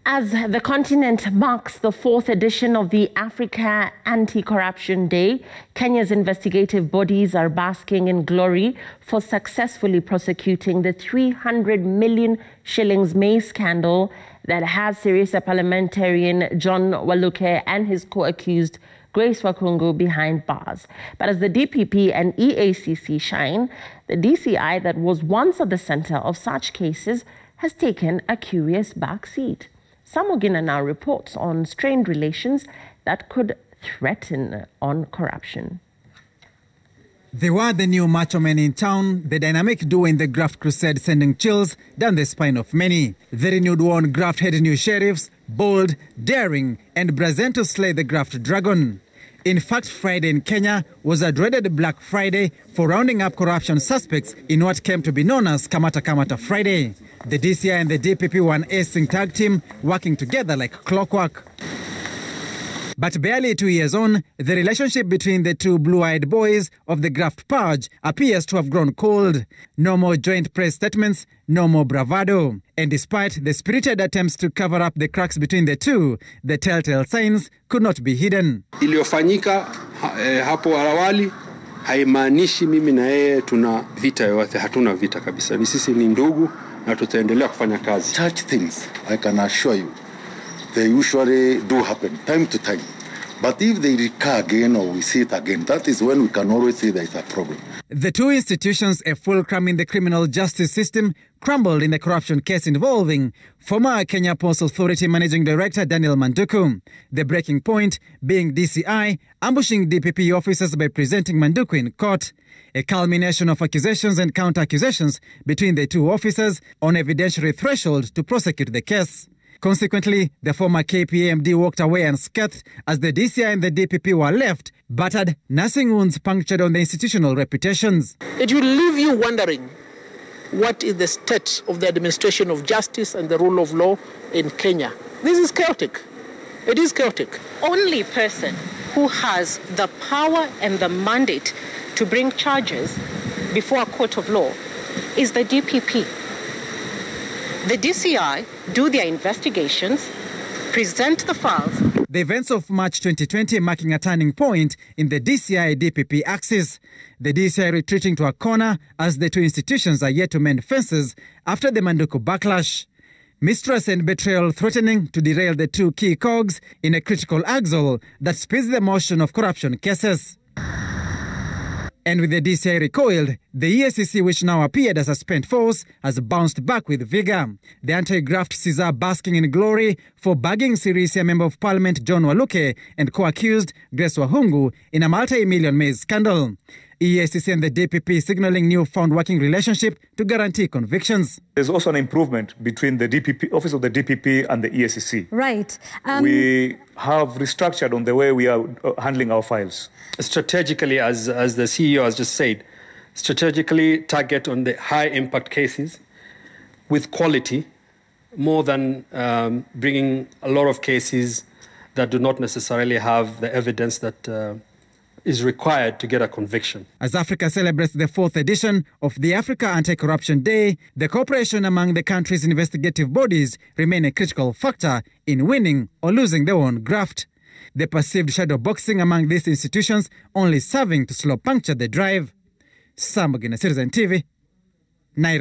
As the continent marks the 4th edition of the Africa Anti-Corruption Day, Kenya's investigative bodies are basking in glory for successfully prosecuting the 300 million shillings maize scandal that has Sirisia parliamentarian John Walukhe and his co-accused Grace Wakhungu behind bars. But as the DPP and EACC shine, the DCI that was once at the center of such cases has taken a curious backseat. Some Ogina now reports on strained relations that could threaten on corruption. They were the new macho men in town, the dynamic duo in the graft crusade sending chills down the spine of many. The renewed one graft-headed new sheriffs, bold, daring, and brazen to slay the graft dragon. In fact, Friday in Kenya was a dreaded Black Friday for rounding up corruption suspects in what came to be known as Kamata Kamata Friday. The DCI and the DPP were an acing tag team working together like clockwork. But barely 2 years on, the relationship between the two blue-eyed boys of the graft purge appears to have grown cold. No more joint press statements, no more bravado. And despite the spirited attempts to cover up the cracks between the two, the telltale signs could not be hidden. Iliyofanyika hapo awali haimaanishi mimi na yeye tuna vita yote, hatuna vita kabisa. Sisi ni ndugu na tutaendelea kufanya kazi. Such things, I can assure you, they usually do happen time to time. But if they recur again or we see it again, that is when we can always say there is a problem. The two institutions, a fulcrum in the criminal justice system, crumbled in the corruption case involving former Kenya Ports Authority Managing Director Daniel Manduku. The breaking point being DCI ambushing DPP officers by presenting Manduku in court. A culmination of accusations and counter-accusations between the two officers on evidentiary threshold to prosecute the case. Consequently, the former KPAMD walked away unscathed as the DCI and the DPP were left battered, nursing wounds punctured on the institutional reputations. It will leave you wondering what is the state of the administration of justice and the rule of law in Kenya. This is chaotic. It is chaotic. Only person who has the power and the mandate to bring charges before a court of law is the DPP. The DCI do their investigations, present the files. The events of March 2020 marking a turning point in the DCI-DPP axis. The DCI retreating to a corner as the two institutions are yet to mend fences after the Manduku backlash. Mistrust and betrayal threatening to derail the two key cogs in a critical axle that speeds the motion of corruption cases. And with the DCI recoiled, the EACC, which now appeared as a spent force, has bounced back with vigor. The anti-graft Caesar basking in glory for bagging Sirisia Member of Parliament John Walukhe and co-accused Grace Wakhungu in a multi-million maize scandal. EACC and the DPP signaling newfound working relationship to guarantee convictions. There's also an improvement between the DPP, office of the DPP and the EACC. Right. We have restructured on the way we are handling our files. Strategically, as the CEO has just said, strategically target on the high-impact cases with quality more than bringing a lot of cases that do not necessarily have the evidence that is required to get a conviction. As Africa celebrates the 4th edition of the Africa Anti-Corruption Day, the cooperation among the country's investigative bodies remain a critical factor in winning or losing their own graft. The perceived shadow boxing among these institutions only serving to slow puncture the drive. Sam Ogina, Citizen TV, Nairobi.